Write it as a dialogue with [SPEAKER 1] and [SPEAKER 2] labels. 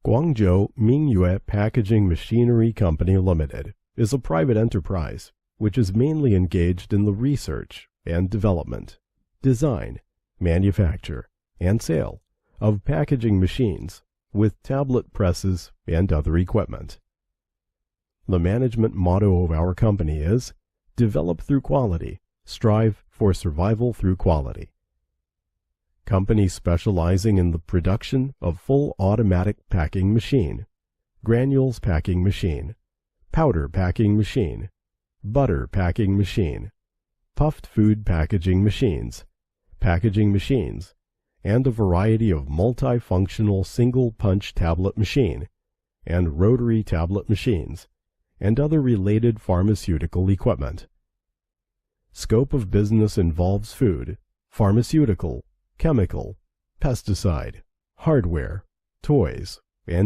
[SPEAKER 1] Guangzhou Mingyue Packaging Machinery Company Limited is a private enterprise which is mainly engaged in the research and development, design, manufacture, and sale of packaging machines with tablet presses and other equipment. The management motto of our company is, "Develop through quality, strive for survival through quality." Company specializing in the production of full automatic packing machine, granules packing machine, powder packing machine, butter packing machine, puffed food packaging machines, and a variety of multifunctional single-punch tablet machine and rotary tablet machines, and other related pharmaceutical equipment. Scope of business involves food, pharmaceutical, chemical, pesticide, hardware, toys, and